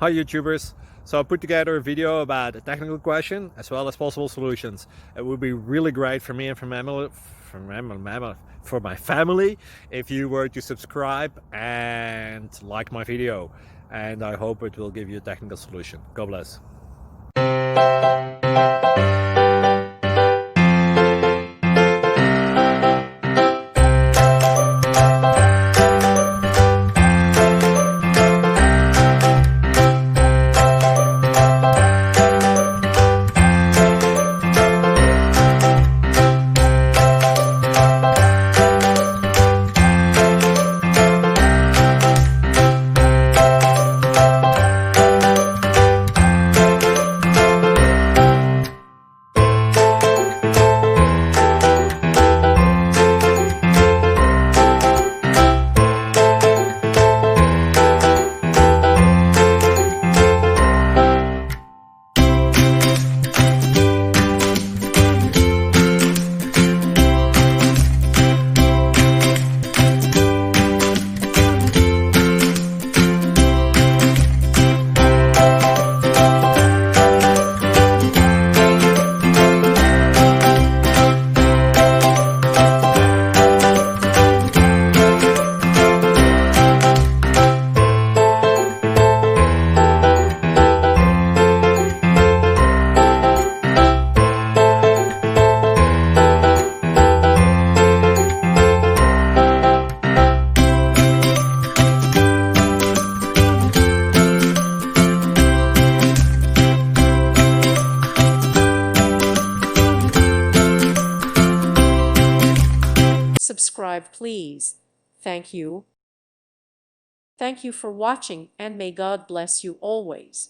Hi YouTubers! So I put together a video about a technical question as well as possible solutions. It would be really great for me and for my family if you were to subscribe and like my video, and I hope it will give you a technical solution. God bless. Subscribe, please. Thank you. Thank you for watching, and may God bless you always.